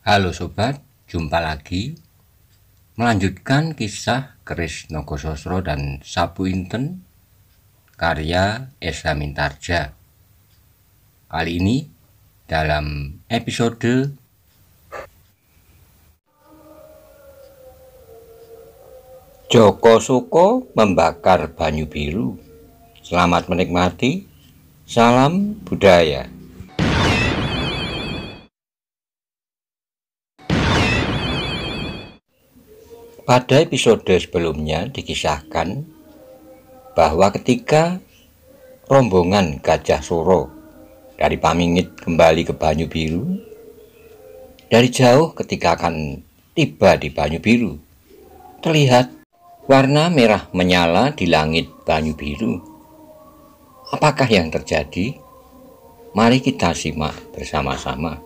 Halo sobat, jumpa lagi melanjutkan kisah keris Nogososro dan Sapu Inten karya Esa Mintarja. Kali ini dalam episode Joko Suko membakar banyu biru. Selamat menikmati. Salam budaya. Pada episode sebelumnya dikisahkan bahwa ketika rombongan Gajah Suro dari Pamingit kembali ke Banyu Biru, dari jauh ketika akan tiba di Banyu Biru, terlihat warna merah menyala di langit Banyu Biru. Apakah yang terjadi? Mari kita simak bersama-sama.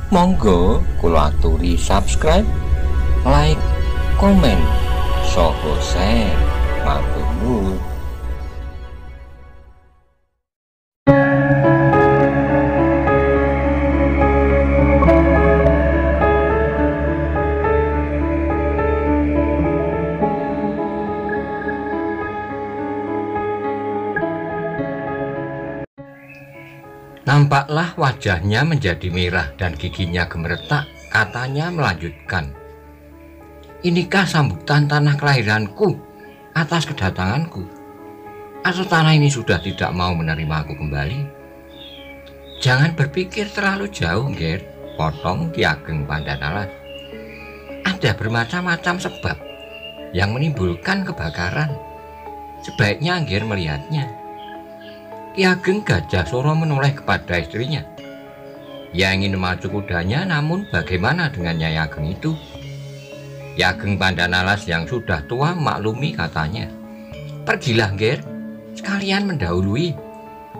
Monggo kula aturi subscribe, like, komen, soho share, matur nuwun. Nampaklah wajahnya menjadi merah dan giginya gemeretak. Katanya melanjutkan, "Inikah sambutan tanah kelahiranku atas kedatanganku? Atau tanah ini sudah tidak mau menerima aku kembali?" "Jangan berpikir terlalu jauh, Ger," potong Ki Ageng Pandanalas. "Ada bermacam-macam sebab yang menimbulkan kebakaran. Sebaiknya Ger melihatnya." Ki Ageng Gajah Suro menoleh kepada istrinya. Ia ingin memacu kudanya, namun bagaimana dengan Nyai Ageng itu? Ki Ageng Pandanalas yang sudah tua maklumi, katanya, "Pergilah Ger, sekalian mendahului.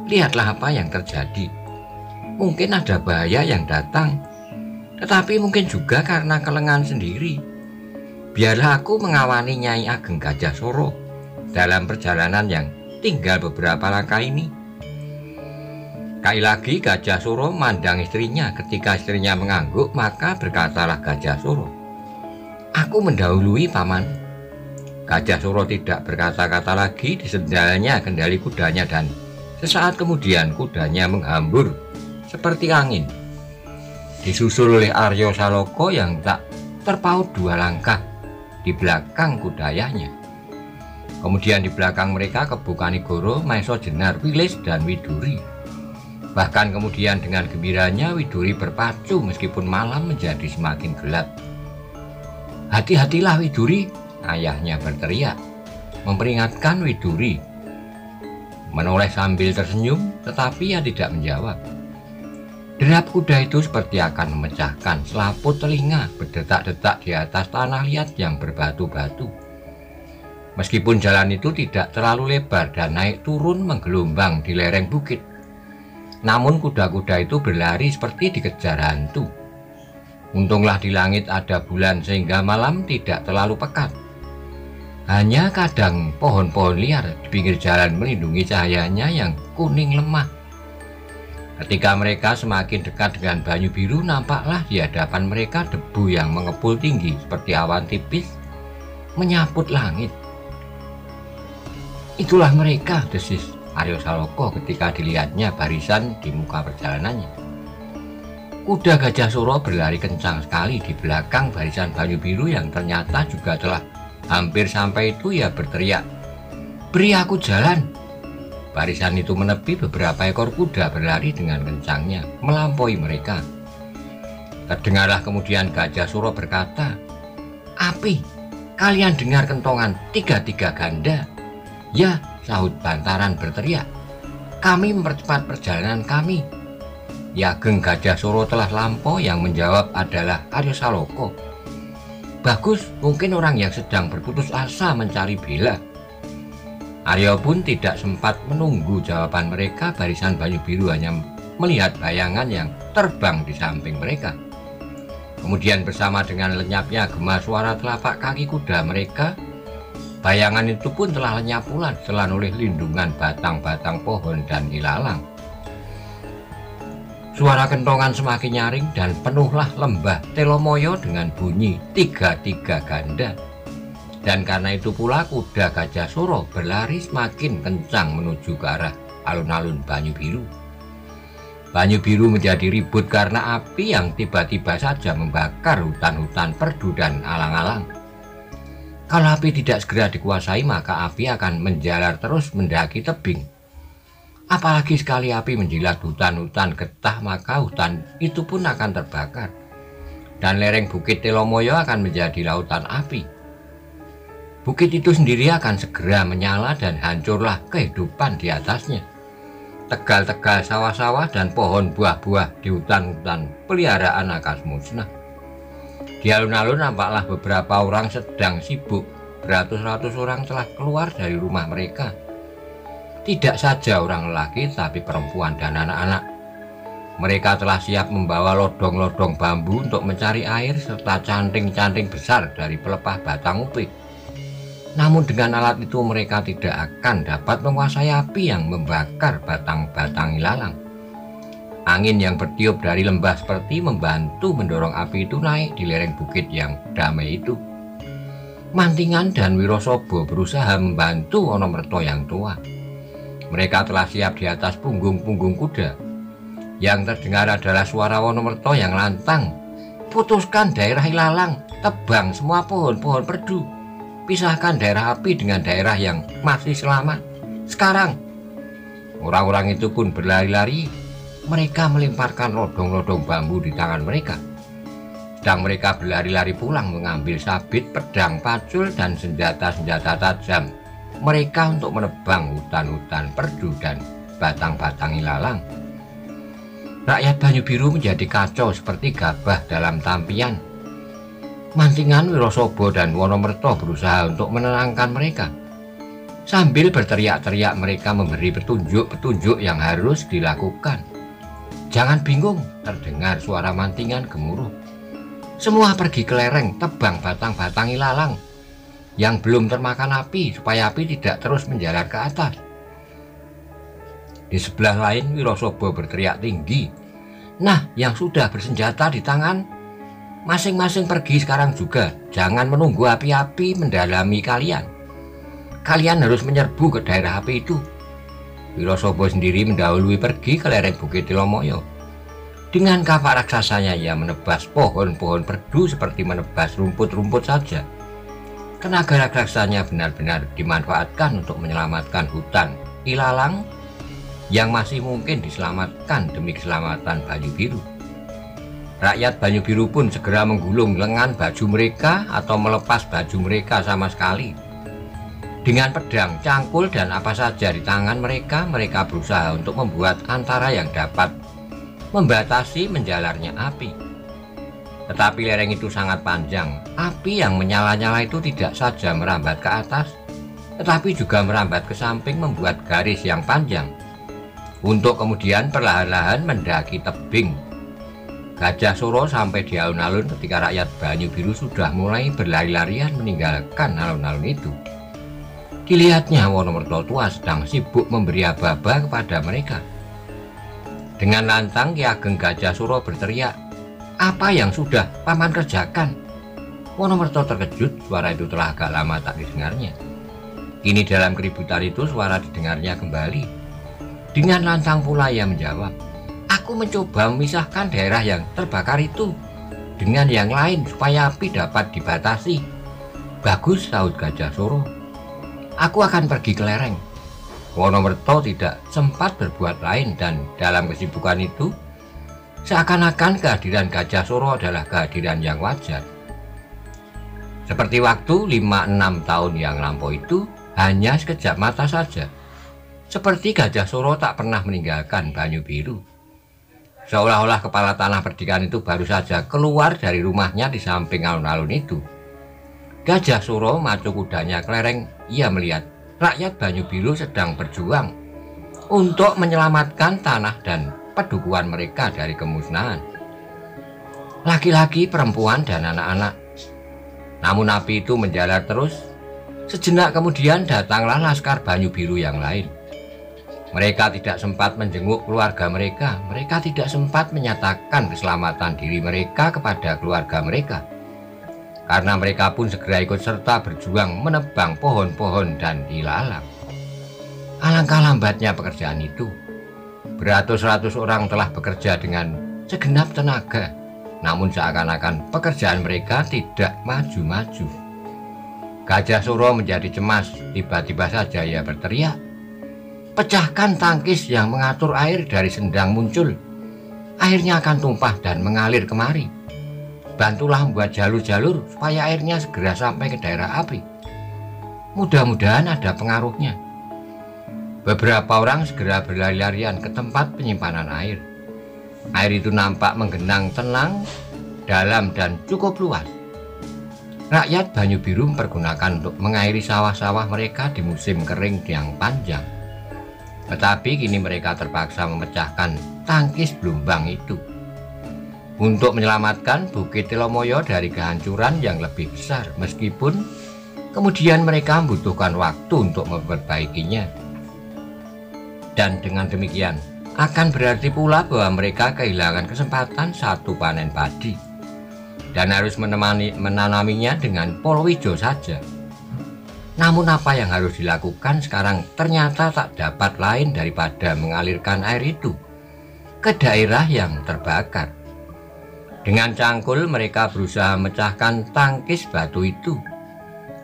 Lihatlah apa yang terjadi. Mungkin ada bahaya yang datang, tetapi mungkin juga karena kelengahan sendiri. Biarlah aku mengawani Nyai Ageng Gajah Suro dalam perjalanan yang tinggal beberapa langkah ini." Sekali lagi Gajah Suro mandang istrinya. Ketika istrinya mengangguk, maka berkatalah Gajah Suro, "Aku mendahului, Paman." Gajah Suro tidak berkata-kata lagi. Disendalnya kendali kudanya dan sesaat kemudian kudanya menghambur seperti angin, disusul oleh Aryo Saloko yang tak terpaut 2 langkah di belakang kudayanya. Kemudian di belakang mereka Kebu Kanigoro, Maeso Jenar, Wilis, dan Widuri. Bahkan kemudian dengan gembiranya Widuri berpacu meskipun malam menjadi semakin gelap. "Hati-hatilah Widuri," ayahnya berteriak, memperingatkan Widuri. Menoleh sambil tersenyum, tetapi ia tidak menjawab. Derap kuda itu seperti akan memecahkan selaput telinga, berdetak-detak di atas tanah liat yang berbatu-batu. Meskipun jalan itu tidak terlalu lebar dan naik turun menggelombang di lereng bukit, namun kuda-kuda itu berlari seperti dikejar hantu. Untunglah di langit ada bulan sehingga malam tidak terlalu pekat. Hanya kadang pohon-pohon liar di pinggir jalan melindungi cahayanya yang kuning lemah. Ketika mereka semakin dekat dengan Banyu Biru, nampaklah di hadapan mereka debu yang mengepul tinggi seperti awan tipis menyaput langit. "Itulah mereka," desis Aryo Saloko ketika dilihatnya barisan di muka perjalanannya. Kuda Gajah Suro berlari kencang sekali di belakang barisan Banyu Biru yang ternyata juga telah hampir sampai. Itu ia berteriak, "Beri aku jalan." Barisan itu menepi. Beberapa ekor kuda berlari dengan kencangnya melampaui mereka. Terdengarlah kemudian Gajah Suro berkata, "Api, kalian dengar kentongan 3-3 ganda?" "Ya," sahut Bantaran berteriak, "kami mempercepat perjalanan kami." Ki Ageng Gajah Suro telah lampau. Yang menjawab adalah Aryo Saloko. "Bagus, mungkin orang yang sedang berputus asa mencari bela." Aryo pun tidak sempat menunggu jawaban mereka. Barisan Banyu Biru hanya melihat bayangan yang terbang di samping mereka. Kemudian bersama dengan lenyapnya gema suara telapak kaki kuda mereka, bayangan itu pun telah lenyap pula ditelan oleh lindungan batang-batang pohon dan ilalang. Suara kentongan semakin nyaring dan penuhlah lembah Telomoyo dengan bunyi tiga-tiga ganda. Dan karena itu pula kuda Gajah Suro berlari semakin kencang menuju ke arah alun-alun Banyu Biru. Banyu Biru menjadi ribut karena api yang tiba-tiba saja membakar hutan-hutan perdu dan alang-alang. Kalau api tidak segera dikuasai, maka api akan menjalar terus mendaki tebing. Apalagi sekali api menjilat hutan-hutan getah, maka hutan itu pun akan terbakar. Dan lereng Bukit Telomoyo akan menjadi lautan api. Bukit itu sendiri akan segera menyala dan hancurlah kehidupan di atasnya. Tegal-tegal sawah-sawah dan pohon buah-buah di hutan-hutan peliharaan akan musnah. Di alun-alun nampaklah beberapa orang sedang sibuk. Beratus-ratus orang telah keluar dari rumah mereka. Tidak saja orang lelaki, tapi perempuan dan anak-anak. Mereka telah siap membawa lodong-lodong bambu untuk mencari air serta canting-canting besar dari pelepah batang upi. Namun dengan alat itu mereka tidak akan dapat menguasai api yang membakar batang-batang ilalang. Angin yang bertiup dari lembah seperti membantu mendorong api itu naik di lereng bukit yang damai itu. Mantingan dan Wirosobo berusaha membantu Wonomerto yang tua. Mereka telah siap di atas punggung-punggung kuda. Yang terdengar adalah suara Wonomerto yang lantang. Putuskan daerah ilalang, tebang semua pohon-pohon perdu. Pisahkan daerah api dengan daerah yang masih selamat. Sekarang, orang-orang itu pun berlari-lari. Mereka melemparkan lodong-lodong bambu di tangan mereka. Sedang mereka berlari-lari pulang mengambil sabit, pedang, pacul, dan senjata-senjata tajam. Mereka untuk menebang hutan-hutan perdu dan batang-batang ilalang. Rakyat Banyu Biru menjadi kacau seperti gabah dalam tampian. Mantingan, Wirosobo, dan Wonomerto berusaha untuk menenangkan mereka. Sambil berteriak-teriak mereka memberi petunjuk-petunjuk yang harus dilakukan. Jangan bingung, terdengar suara Mantingan gemuruh. Semua pergi ke lereng, tebang batang-batang ilalang yang belum termakan api, supaya api tidak terus menjalar ke atas. Di sebelah lain, Wirosobo berteriak tinggi. Nah, yang sudah bersenjata di tangan, masing-masing pergi sekarang juga. Jangan menunggu api-api mendalami kalian. Kalian harus menyerbu ke daerah api itu. Wirosobo sendiri mendahului pergi ke lereng Bukit Telomoyo. Dengan kapak raksasanya, ia menebas pohon-pohon perdu seperti menebas rumput-rumput saja. Tenaga raksasanya benar-benar dimanfaatkan untuk menyelamatkan hutan ilalang yang masih mungkin diselamatkan demi keselamatan Banyu Biru. Rakyat Banyu Biru pun segera menggulung lengan baju mereka atau melepas baju mereka sama sekali. Dengan pedang, cangkul, dan apa saja di tangan mereka, mereka berusaha untuk membuat antara yang dapat membatasi menjalarnya api. Tetapi lereng itu sangat panjang. Api yang menyala-nyala itu tidak saja merambat ke atas, tetapi juga merambat ke samping membuat garis yang panjang, untuk kemudian perlahan-lahan mendaki tebing. Gajah Suro sampai di alun-alun ketika rakyat Banyu Biru sudah mulai berlari-larian meninggalkan alun-alun itu. Dilihatnya Wonomerto tua sedang sibuk memberi aba-aba kepada mereka. Dengan lantang Ki Ageng Gajah Suro berteriak, "Apa yang sudah paman kerjakan?" Wonomerto terkejut, suara itu telah agak lama tak didengarnya. Kini dalam keributan itu suara didengarnya kembali. Dengan lantang pula ia menjawab, "Aku mencoba memisahkan daerah yang terbakar itu dengan yang lain supaya api dapat dibatasi." "Bagus," sahut Gajah Suro. "Aku akan pergi ke lereng." Wonomerto tidak sempat berbuat lain, dan dalam kesibukan itu seakan-akan kehadiran Gajah Suro adalah kehadiran yang wajar. Seperti waktu 5-6 tahun yang lampau itu hanya sekejap mata saja. Seperti Gajah Suro tak pernah meninggalkan Banyu Biru. Seolah-olah kepala tanah perdikan itu baru saja keluar dari rumahnya di samping alun-alun itu. Gajah Suro macu kudanya ke lereng. Ia melihat rakyat Banyu Biru sedang berjuang untuk menyelamatkan tanah dan pedukuhan mereka dari kemusnahan. Laki-laki, perempuan, dan anak-anak. Namun api itu menjalar terus. Sejenak kemudian datanglah laskar Banyu Biru yang lain. Mereka tidak sempat menjenguk keluarga mereka. Mereka tidak sempat menyatakan keselamatan diri mereka kepada keluarga mereka. Karena mereka pun segera ikut serta berjuang menebang pohon-pohon dan ilalang. Alangkah lambatnya pekerjaan itu. Beratus-ratus orang telah bekerja dengan segenap tenaga, namun seakan-akan pekerjaan mereka tidak maju-maju. Gajah Suro menjadi cemas. Tiba-tiba saja ia berteriak, "Pecahkan tangkis yang mengatur air dari sendang muncul. Airnya akan tumpah dan mengalir kemari. Bantulah membuat jalur-jalur supaya airnya segera sampai ke daerah api. Mudah-mudahan ada pengaruhnya." Beberapa orang segera berlari-larian ke tempat penyimpanan air. Air itu nampak menggenang tenang, dalam dan cukup luas. Rakyat Banyu Biru mempergunakan untuk mengairi sawah-sawah mereka di musim kering yang panjang. Tetapi kini mereka terpaksa memecahkan tangkis Blumbang itu untuk menyelamatkan Bukit Telomoyo dari kehancuran yang lebih besar, meskipun kemudian mereka membutuhkan waktu untuk memperbaikinya. Dan dengan demikian akan berarti pula bahwa mereka kehilangan kesempatan satu panen padi dan harus menanaminya dengan polwijo saja. Namun apa yang harus dilakukan sekarang ternyata tak dapat lain daripada mengalirkan air itu ke daerah yang terbakar. Dengan cangkul mereka berusaha memecahkan tangkis batu itu.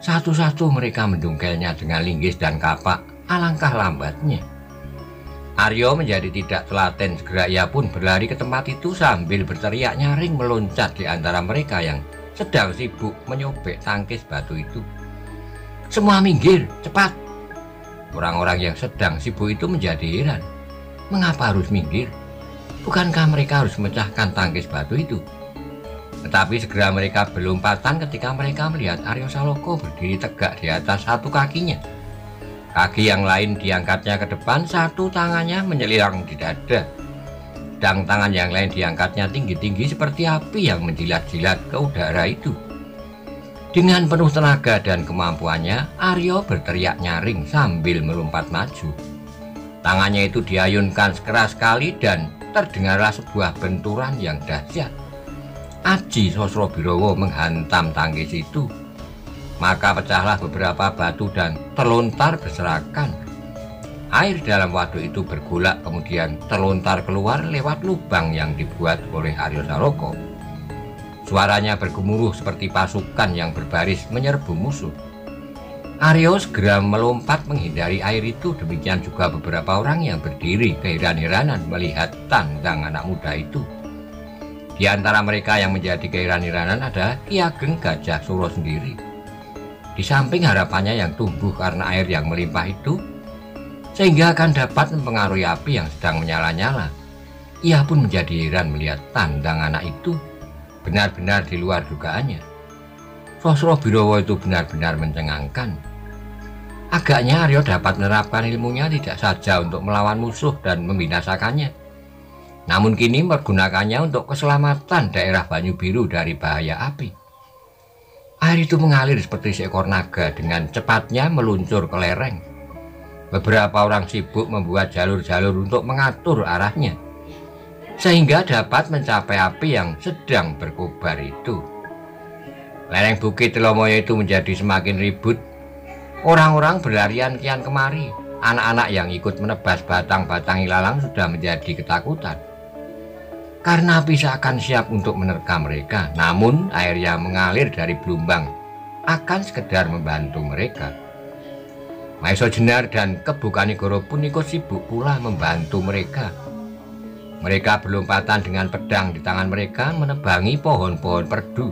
Satu-satu mereka mendungkelnya dengan linggis dan kapak. Alangkah lambatnya. Aryo menjadi tidak telaten. Segera ia pun berlari ke tempat itu sambil berteriak nyaring meloncat di antara mereka yang sedang sibuk menyobek tangkis batu itu. "Semua minggir, cepat!" Orang-orang yang sedang sibuk itu menjadi heran. Mengapa harus minggir? Bukankah mereka harus memecahkan tangkis batu itu? Tetapi segera mereka berlompatan ketika mereka melihat Aryo Saloka berdiri tegak di atas satu kakinya. Kaki yang lain diangkatnya ke depan, satu tangannya menyelirang di dada. Dan tangan yang lain diangkatnya tinggi-tinggi seperti api yang menjilat-jilat ke udara itu. Dengan penuh tenaga dan kemampuannya, Aryo berteriak nyaring sambil melompat maju. Tangannya itu diayunkan sekeras sekali dan terdengarlah sebuah benturan yang dahsyat. Aji Sosrobirowo menghantam tangkis itu. Maka pecahlah beberapa batu dan terlontar berserakan. Air dalam waduk itu bergolak kemudian terlontar keluar lewat lubang yang dibuat oleh Aryo Saloka. Suaranya bergemuruh seperti pasukan yang berbaris menyerbu musuh. Aryo segera melompat menghindari air itu. Demikian juga beberapa orang yang berdiri keheran-heranan melihat tandang anak muda itu. Di antara mereka yang menjadi keheran-heranan adalah Ki Ageng Gajah Suro sendiri. Di samping harapannya yang tumbuh karena air yang melimpah itu, sehingga akan dapat mempengaruhi api yang sedang menyala-nyala, ia pun menjadi heran melihat tandang anak itu benar-benar di luar dugaannya. Sosrobirowo itu benar-benar mencengangkan. Agaknya Aryo dapat menerapkan ilmunya tidak saja untuk melawan musuh dan membinasakannya, namun kini menggunakannya untuk keselamatan daerah Banyu Biru dari bahaya api. Air itu mengalir seperti seekor naga dengan cepatnya meluncur ke lereng. Beberapa orang sibuk membuat jalur-jalur untuk mengatur arahnya, sehingga dapat mencapai api yang sedang berkobar itu. Lereng Bukit Telomoyo itu menjadi semakin ribut. Orang-orang berlarian kian kemari. Anak-anak yang ikut menebas batang-batang ilalang sudah menjadi ketakutan. Karena api seakan siap untuk menerkam mereka, namun air yang mengalir dari Blumbang akan sekedar membantu mereka. Maiso Jenar dan Kebu Kanigoro pun ikut sibuk pula membantu mereka. Mereka berlompatan dengan pedang di tangan mereka menebangi pohon-pohon perdu.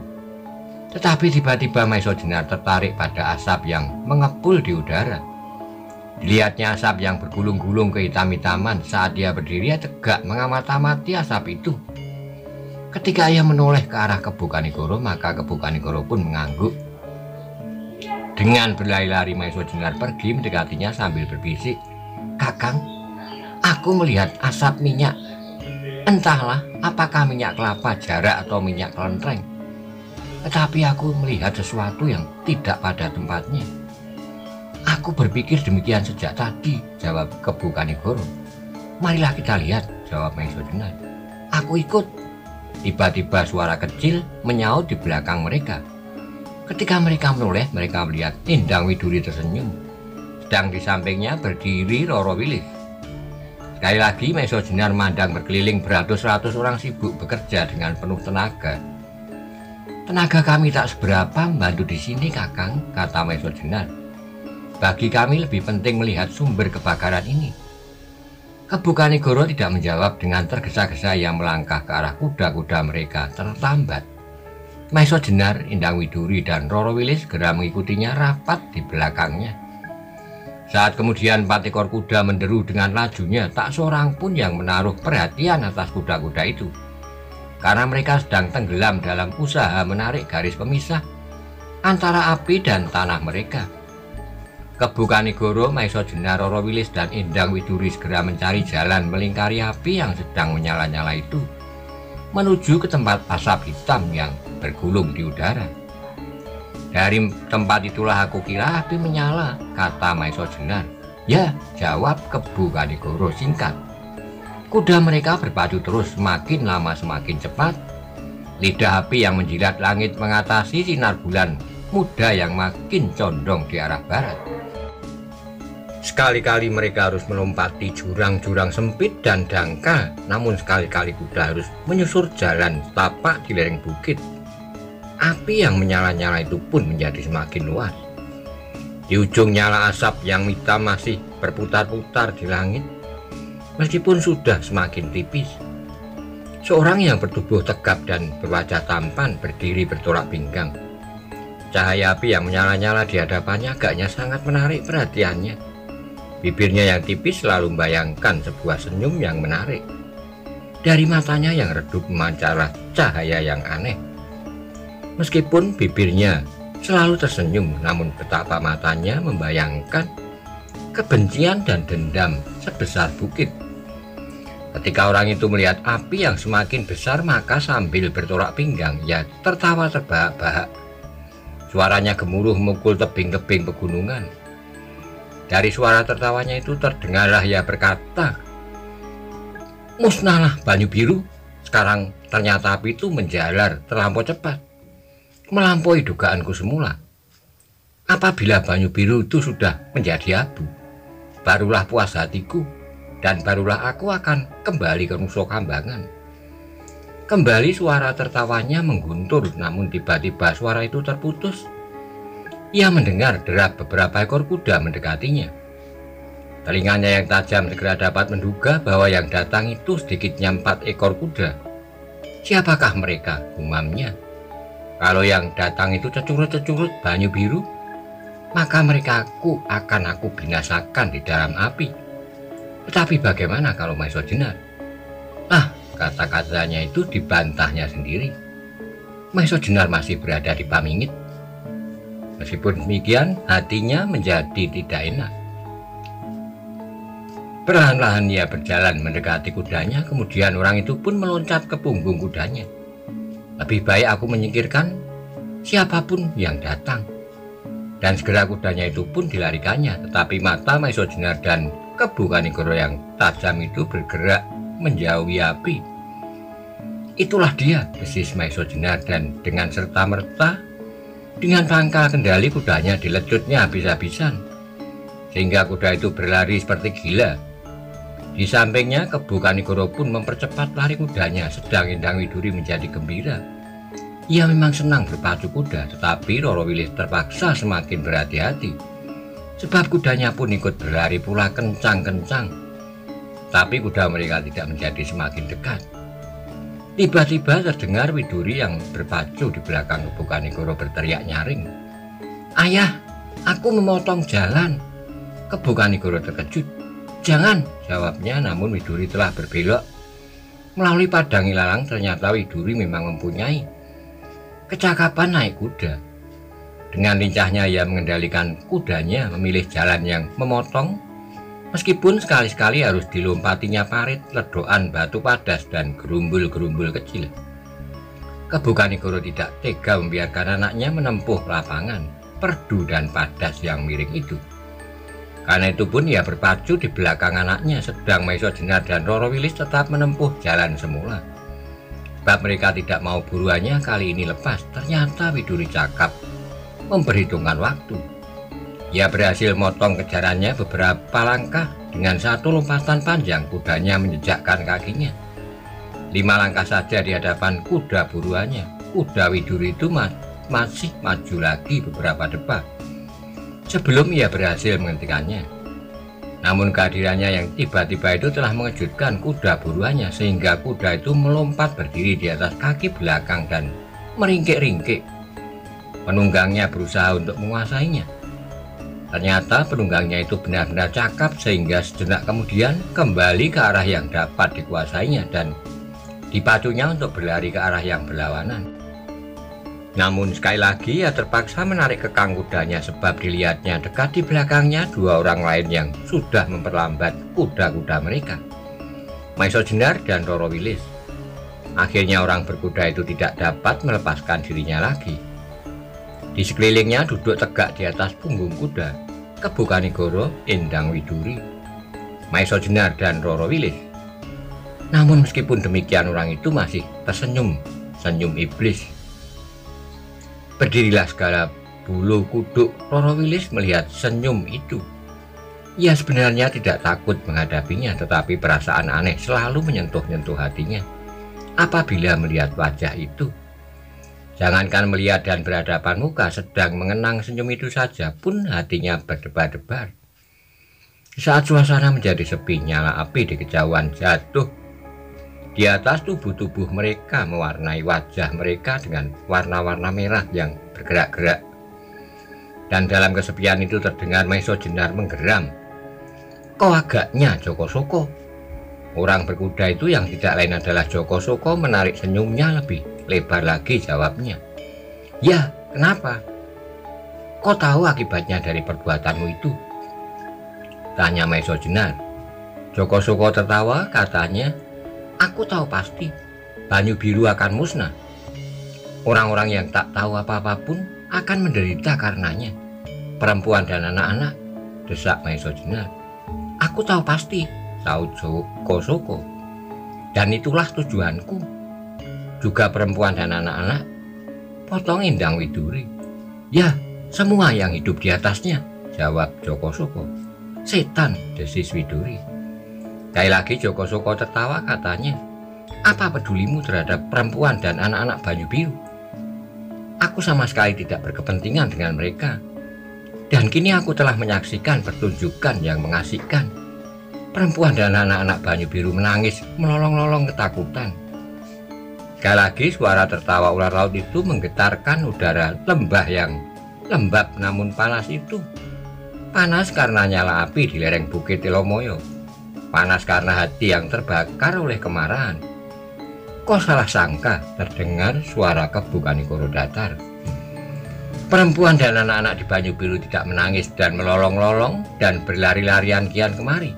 Tetapi tiba-tiba Maiso Jenar tertarik pada asap yang mengepul di udara. Dilihatnya asap yang bergulung-gulung kehitam-hitaman. Saat dia berdiri, ia tegak mengamati asap itu. Ketika ia menoleh ke arah Kebu Kanigoro, maka Kebu Kanigoro pun mengangguk. Dengan berlari-lari Maiso Jenar pergi mendekatinya sambil berbisik, "Kakang, aku melihat asap minyak. Entahlah apakah minyak kelapa jarak atau minyak kelentreng. Tetapi aku melihat sesuatu yang tidak pada tempatnya. Aku Aku berpikir demikian sejak tadi, jawab Kebu Kanigoro. Marilah kita lihat, jawab Maiso Jenar. Aku ikut. Tiba-tiba suara kecil menyaut di belakang mereka. Ketika mereka menoleh, mereka melihat Endang Widuri tersenyum. Sedang di sampingnya berdiri Roro Wilis. Sekali lagi Maiso Jenar mandang berkeliling, beratus-ratus orang sibuk bekerja dengan penuh tenaga. Tenaga kami tak seberapa membantu di sini, Kakang, kata Maiso Jenar. Bagi kami lebih penting melihat sumber kebakaran ini. Kebu Kanigoro tidak menjawab. Dengan tergesa-gesa yang melangkah ke arah kuda-kuda mereka terlambat. Maiso Jenar, Endang Widuri, dan Roro Wilis segera mengikutinya rapat di belakangnya. Saat kemudian 4 ekor kuda menderu dengan lajunya, tak seorang pun yang menaruh perhatian atas kuda-kuda itu. Karena mereka sedang tenggelam dalam usaha menarik garis pemisah antara api dan tanah mereka. Kebu Kanigoro, Maiso Jenar, Roro Wilis, dan Endang Widuri segera mencari jalan melingkari api yang sedang menyala-nyala itu, menuju ke tempat asap hitam yang bergulung di udara. Dari tempat itulah aku kira api menyala, kata Maiso Jenar. Ya, jawab Kebu Kanigoro singkat. Kuda mereka berpacu terus, semakin lama semakin cepat. Lidah api yang menjilat langit mengatasi sinar bulan muda yang makin condong di arah barat. Sekali-kali mereka harus melompati jurang-jurang sempit dan dangkal, namun sekali-kali kuda harus menyusur jalan tapak di lereng bukit. Api yang menyala-nyala itu pun menjadi semakin luas. Di ujung nyala asap yang hitam masih berputar-putar di langit, meskipun sudah semakin tipis. Seorang yang bertubuh tegap dan berwajah tampan berdiri bertolak pinggang. Cahaya api yang menyala-nyala di hadapannya agaknya sangat menarik perhatiannya. Bibirnya yang tipis selalu membayangkan sebuah senyum yang menarik. Dari matanya yang redup memancarlah cahaya yang aneh. Meskipun bibirnya selalu tersenyum, namun betapa matanya membayangkan kebencian dan dendam sebesar bukit. Ketika orang itu melihat api yang semakin besar, maka sambil bertolak pinggang, ia tertawa terbahak-bahak. Suaranya gemuruh memukul tebing-tebing pegunungan. Dari suara tertawanya itu terdengarlah ia berkata, "Musnahlah Banyu Biru." Sekarang ternyata api itu menjalar terlampau cepat, melampaui dugaanku semula. Apabila Banyu Biru itu sudah menjadi abu, barulah puas hatiku, dan barulah aku akan kembali ke Nusa Kambangan. Kembali suara tertawanya mengguntur, namun tiba-tiba suara itu terputus. Ia mendengar derap beberapa ekor kuda mendekatinya. Telinganya yang tajam segera dapat menduga bahwa yang datang itu sedikitnya 4 ekor kuda. Siapakah mereka? Gumamnya. Kalau yang datang itu cecurut-cecurut Banyu Biru, maka mereka akan aku binasakan di dalam api. Tetapi bagaimana kalau Maiso Jenar? Kata-katanya itu dibantahnya sendiri. Maiso Jenar masih berada di Pamingit. Meskipun demikian, hatinya menjadi tidak enak. Perlahan-lahan ia berjalan mendekati kudanya, kemudian orang itu pun meloncat ke punggung kudanya. Lebih baik aku menyingkirkan siapapun yang datang. Dan segera kudanya itu pun dilarikannya, tetapi mata Maiso Jenar dan Kebu Kanigoro yang tajam itu bergerak menjauhi api. Itulah dia, desis Maiso Jenar, dan dengan serta-merta dengan pangkal kendali kudanya dilecutnya habis-habisan, sehingga kuda itu berlari seperti gila. Di sampingnya Kebu Kanigoro pun mempercepat lari kudanya, sedang Endang Widuri menjadi gembira. Ia memang senang berpacu kuda, tetapi Roro Wilis terpaksa semakin berhati-hati, sebab kudanya pun ikut berlari pula kencang-kencang. Tapi kuda mereka tidak menjadi semakin dekat. Tiba-tiba terdengar Widuri yang berpacu di belakang Kebu Kanigoro berteriak nyaring, "Ayah, aku memotong jalan." Kebu Kanigoro terkejut. "Jangan," jawabnya, namun Widuri telah berbelok melalui padang ilalang. Ternyata Widuri memang mempunyai kecakapan naik kuda. Dengan lincahnya ia mengendalikan kudanya, memilih jalan yang memotong, meskipun sekali-sekali harus dilompatinya parit, ledokan batu padas, dan gerumbul-gerumbul kecil. Kebu Kanigoro tidak tega membiarkan anaknya menempuh lapangan perdu dan padas yang miring itu. Karena itu pun ia berpacu di belakang anaknya, sedang Maiso Jenar dan Roro Wilis tetap menempuh jalan semula. Sebab mereka tidak mau buruannya kali ini lepas, ternyata Widuri cakap memperhitungkan waktu. Ia berhasil motong kejarannya beberapa langkah. Dengan satu lompatan panjang, kudanya menjejakkan kakinya. 5 langkah saja di hadapan kuda buruannya. Kuda Widuri itu masih maju lagi beberapa depa sebelum ia berhasil menghentikannya. Namun kehadirannya yang tiba-tiba itu telah mengejutkan kuda buruannya, sehingga kuda itu melompat berdiri di atas kaki belakang dan meringkik-ringkik. Penunggangnya berusaha untuk menguasainya. Ternyata penunggangnya itu benar-benar cakap, sehingga sejenak kemudian kembali ke arah yang dapat dikuasainya dan dipacunya untuk berlari ke arah yang berlawanan. Namun sekali lagi ia terpaksa menarik kekang kudanya, sebab dilihatnya dekat di belakangnya 2 orang lain yang sudah memperlambat kuda-kuda mereka, Maiso Jenar dan Roro Wilis. Akhirnya orang berkuda itu tidak dapat melepaskan dirinya lagi. Di sekelilingnya duduk tegak di atas punggung kuda Kebu Kanigoro, Endang Widuri, Maiso Jenar dan Roro Wilis. Namun meskipun demikian orang itu masih tersenyum, senyum iblis. Berdirilah segala bulu kuduk Roro Wilis melihat senyum itu. Ia sebenarnya tidak takut menghadapinya, tetapi perasaan aneh selalu menyentuh-nyentuh hatinya apabila melihat wajah itu. Jangankan melihat dan berhadapan muka, sedang mengenang senyum itu saja pun hatinya berdebar-debar. Saat suasana menjadi sepi, nyala api di kejauhan jatuh di atas tubuh-tubuh mereka, mewarnai wajah mereka dengan warna-warna merah yang bergerak-gerak. Dan dalam kesepian itu terdengar Maiso Jenar menggeram. "Kok agaknya Joko Soko?" Orang berkuda itu yang tidak lain adalah Joko Soko menarik senyumnya lebih lebar lagi, jawabnya. "Ya, kenapa? Kau tahu akibatnya dari perbuatanmu itu?" tanya Maiso Jenar. Joko Soko tertawa, katanya, "Aku tahu pasti Banyu Biru akan musnah. Orang-orang yang tak tahu apa-apa pun akan menderita karenanya. Perempuan dan anak-anak," desak Maiso Jenar. "Aku tahu pasti," sahut Joko Soko. "Dan itulah tujuanku. Juga perempuan dan anak-anak," potong Endang Widuri. "Ya, semua yang hidup di atasnya," jawab Joko Soko. "Setan," desis Widuri. Sekali lagi Joko Soko tertawa, katanya, "Apa pedulimu terhadap perempuan dan anak-anak Banyu Biru? Aku sama sekali tidak berkepentingan dengan mereka. Dan kini aku telah menyaksikan pertunjukan yang mengasihkan. Perempuan dan anak-anak Banyu Biru menangis melolong-lolong ketakutan." Sekali lagi suara tertawa ular laut itu menggetarkan udara lembah yang lembab namun panas itu. Panas karena nyala api di lereng Bukit Telomoyo. Panas karena hati yang terbakar oleh kemarahan. "Kok salah sangka?" terdengar suara Kebu Kanigoro datar. "Perempuan dan anak-anak di Banyu Biru tidak menangis dan melolong-lolong dan berlari-larian kian kemari.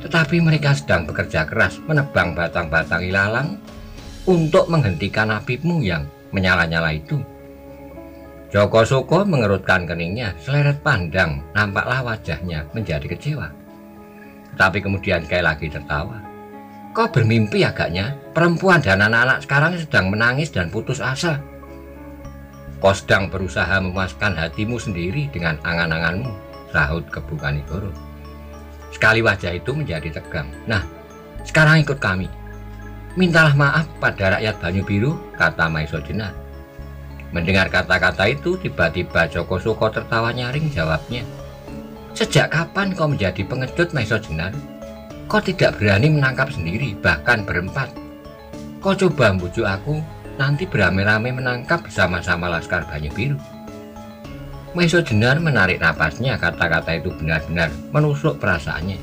Tetapi mereka sedang bekerja keras menebang batang-batang ilalang untuk menghentikan apimu yang menyala-nyala itu." Joko Soko mengerutkan keningnya, seleret pandang nampaklah wajahnya menjadi kecewa. Tapi kemudian sekali lagi tertawa. "Kau bermimpi agaknya. Perempuan dan anak-anak sekarang sedang menangis dan putus asa. Kau sedang berusaha memuaskan hatimu sendiri dengan angan-anganmu," sahut Kebu Kanigoro. Sekali wajah itu menjadi tegang. "Nah, sekarang ikut kami. Mintalah maaf pada rakyat Banyu Biru," kata Maiso Jenar. Mendengar kata-kata itu, tiba-tiba Joko Soko tertawa nyaring, jawabnya, "Sejak kapan kau menjadi pengecut, Maiso Jenar? Kau tidak berani menangkap sendiri, bahkan berempat. Kau coba membujuk aku, nanti beramai-ramai menangkap bersama-sama Laskar Banyu Biru." Maiso Jenar menarik napasnya, kata-kata itu benar-benar menusuk perasaannya.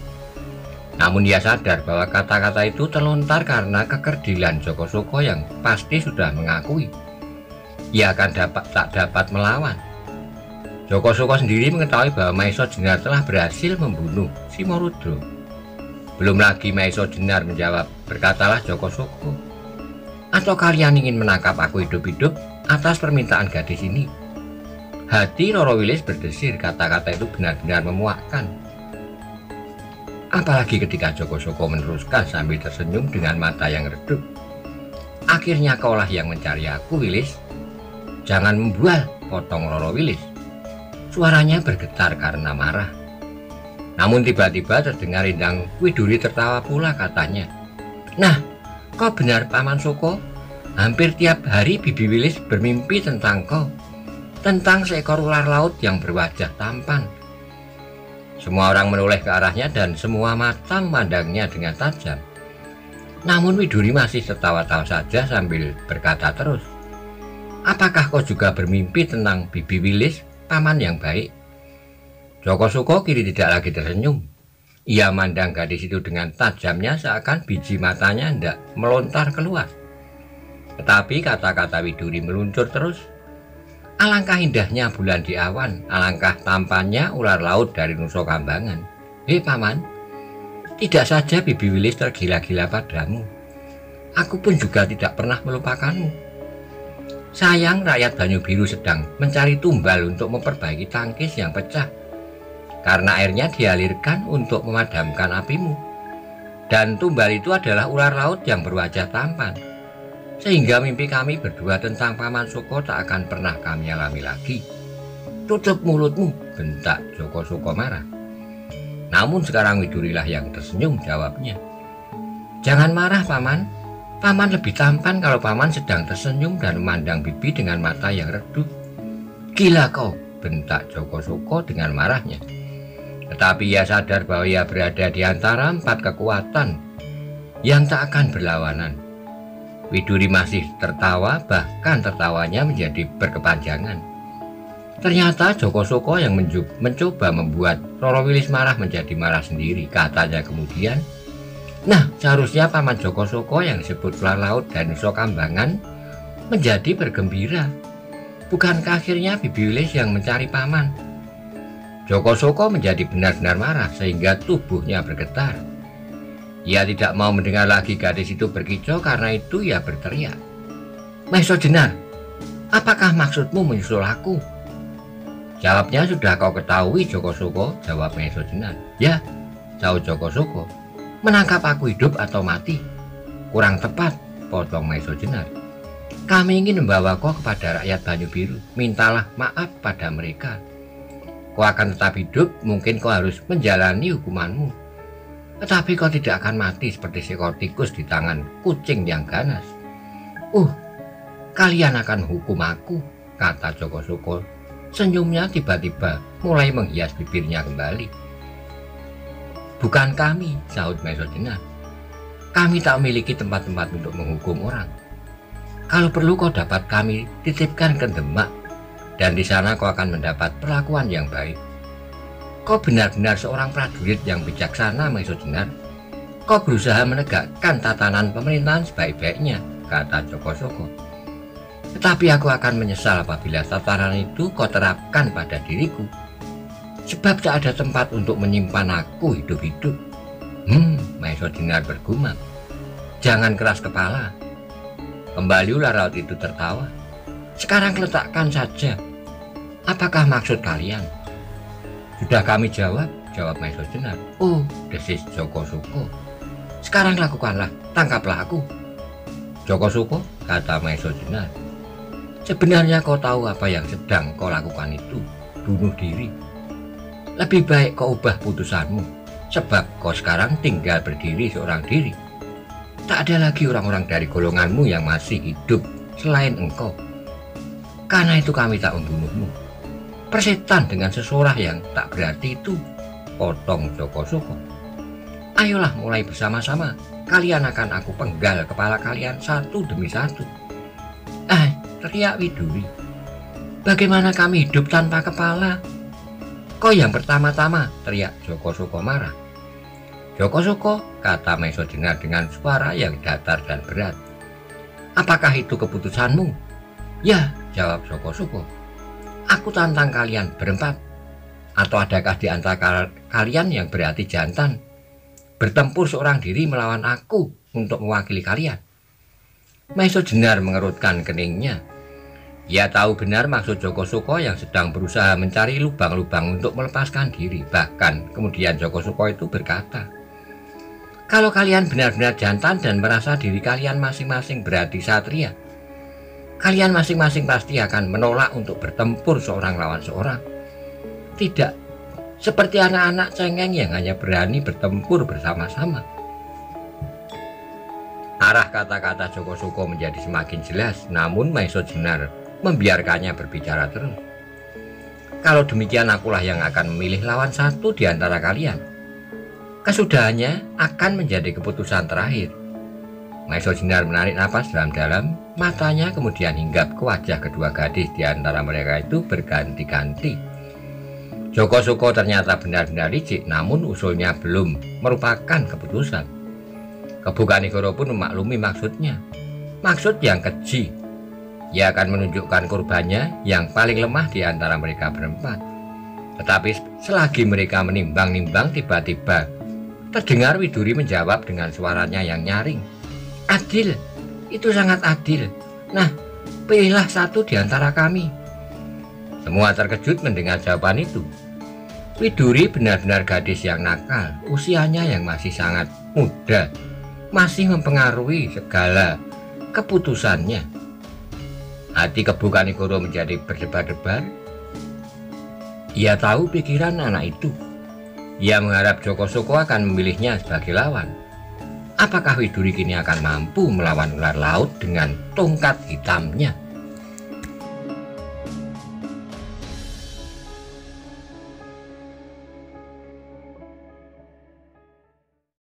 Namun ia sadar bahwa kata-kata itu terlontar karena kekerdilan Joko Soko yang pasti sudah mengakui ia akan tak dapat melawan. Joko Soko sendiri mengetahui bahwa Maiso Jenar telah berhasil membunuh Simorudro. Belum lagi Maiso Jenar menjawab, "Berkatalah Joko Soko, atau kalian ingin menangkap aku hidup-hidup atas permintaan gadis ini?" Hati Roro Wilis berdesir, kata-kata itu benar-benar memuakkan. Apalagi ketika Joko Soko meneruskan sambil tersenyum dengan mata yang redup. Akhirnya kaulah yang mencari aku, Wilis. Jangan membual, potong Roro Wilis. Suaranya bergetar karena marah. Namun tiba-tiba terdengar Endang Widuri tertawa pula, katanya. Nah, kau benar Paman Soko. Hampir tiap hari Bibi Wilis bermimpi tentang kau. Tentang seekor ular laut yang berwajah tampan. Semua orang menoleh ke arahnya dan semua mata memandangnya dengan tajam. Namun Widuri masih tertawa-tawa saja sambil berkata terus. Apakah kau juga bermimpi tentang Bibi Wilis, paman yang baik? Joko Soko kini tidak lagi tersenyum. Ia mandang gadis itu dengan tajamnya seakan biji matanya hendak melontar keluar. Tetapi kata-kata Widuri meluncur terus. Alangkah indahnya bulan di awan, alangkah tampannya ular laut dari Nusa Kambangan. Hei paman, tidak saja Bibi Wilis tergila-gila padamu, aku pun juga tidak pernah melupakanmu. Sayang rakyat Banyu Biru sedang mencari tumbal untuk memperbaiki tangkis yang pecah, karena airnya dialirkan untuk memadamkan apimu. Dan tumbal itu adalah ular laut yang berwajah tampan. Sehingga mimpi kami berdua tentang Paman Soko tak akan pernah kami alami lagi. Tutup mulutmu, bentak Joko Soko marah. Namun sekarang Widurilah yang tersenyum, jawabnya. Jangan marah paman. Paman lebih tampan kalau paman sedang tersenyum dan memandang Bibi dengan mata yang redup. Gila kau, bentak Joko Soko dengan marahnya. Tetapi ia sadar bahwa ia berada di antara 4 kekuatan yang tak akan berlawanan. Widuri masih tertawa, bahkan tertawanya menjadi berkepanjangan. Ternyata Joko Soko yang mencoba membuat Roro Wilis marah menjadi marah sendiri. Katanya kemudian, nah seharusnya Paman Joko Soko yang disebut ular laut dan Nusa Kambangan menjadi bergembira. Bukankah akhirnya Bibi Wilis yang mencari paman? Joko Soko menjadi benar-benar marah sehingga tubuhnya bergetar. Ia tidak mau mendengar lagi gadis itu berkicau, karena itu ia berteriak. Maiso Jenar, apakah maksudmu menyusul aku? Jawabnya sudah kau ketahui Joko Soko, jawab Maiso Jenar. Ya, jawab Joko Soko. Menangkap aku hidup atau mati? Kurang tepat, potong Maiso Jenar. Kami ingin membawa kau kepada rakyat Banyu Biru. Mintalah maaf pada mereka. Kau akan tetap hidup, mungkin kau harus menjalani hukumanmu. Tetapi kau tidak akan mati seperti seekor tikus di tangan kucing yang ganas. Kalian akan hukum aku, kata Joko Soko. Senyumnya tiba-tiba mulai menghias bibirnya kembali. Bukan kami, sahut Maiso Jenar. Kami tak memiliki tempat-tempat untuk menghukum orang. Kalau perlu kau dapat kami titipkan ke Demak, dan di sana kau akan mendapat perlakuan yang baik. Kau benar-benar seorang prajurit yang bijaksana, Maiso Jenar. Kau berusaha menegakkan tatanan pemerintahan sebaik-baiknya, kata Joko Soko. Tetapi aku akan menyesal apabila tatanan itu kau terapkan pada diriku. Sebab tak ada tempat untuk menyimpan aku hidup-hidup. Maiso Jenar bergumam. Jangan keras kepala. Kembali ular laut itu tertawa. Sekarang letakkan saja. Apakah maksud kalian? Sudah kami jawab, jawab Maiso Jenar. Desis Joko Soko. Sekarang lakukanlah, tangkaplah aku. Joko Soko, kata Maiso Jenar. Sebenarnya kau tahu apa yang sedang kau lakukan itu, bunuh diri. Lebih baik kau ubah putusanmu, sebab kau sekarang tinggal berdiri seorang diri. Tak ada lagi orang-orang dari golonganmu yang masih hidup selain engkau. Karena itu kami tak membunuhmu. Persetan dengan sesorah yang tak berarti itu, potong Joko Soko. Ayolah mulai bersama-sama, kalian akan aku penggal kepala kalian satu demi satu. Teriak Widuri. Bagaimana kami hidup tanpa kepala? Kau yang pertama-tama, teriak Joko Soko marah. Joko Soko, kata Maiso Jenar dengan suara yang datar dan berat. Apakah itu keputusanmu? Ya, jawab Joko Soko. Aku tantang kalian berempat. Atau adakah di antara kalian yang berhati jantan, bertempur seorang diri melawan aku untuk mewakili kalian? Maiso Jenar mengerutkan keningnya. Ia tahu benar maksud Joko Soko yang sedang berusaha mencari lubang-lubang untuk melepaskan diri. Bahkan kemudian Joko Soko itu berkata, Kalau kalian benar-benar jantan dan merasa diri kalian masing-masing berarti satria, kalian masing-masing pasti akan menolak untuk bertempur seorang lawan seorang. Tidak seperti anak-anak cengeng yang hanya berani bertempur bersama-sama. Arah kata-kata Joko Suko menjadi semakin jelas, namun Maiso Jenar membiarkannya berbicara terus. Kalau demikian, akulah yang akan memilih lawan satu di antara kalian. Kesudahannya akan menjadi keputusan terakhir. Maiso Jenar menarik napas dalam-dalam, matanya kemudian hinggap ke wajah kedua gadis di antara mereka itu berganti-ganti. Joko Suko ternyata benar-benar licik, namun usulnya belum merupakan keputusan. Kebu Kanigoro pun memaklumi maksudnya. Maksud yang keji. Ia akan menunjukkan korbannya yang paling lemah di antara mereka berempat. Tetapi selagi mereka menimbang-nimbang, tiba-tiba terdengar Widuri menjawab dengan suaranya yang nyaring. Adil, itu sangat adil. Nah, pilihlah satu di antara kami. Semua terkejut mendengar jawaban itu. Widuri benar-benar gadis yang nakal, usianya yang masih sangat muda, masih mempengaruhi segala keputusannya. Hati Kebu Kanigoro menjadi berdebar-debar. Ia tahu pikiran anak itu. Ia mengharap Joko Suko akan memilihnya sebagai lawan. Apakah Widuri kini akan mampu melawan ular laut dengan tongkat hitamnya?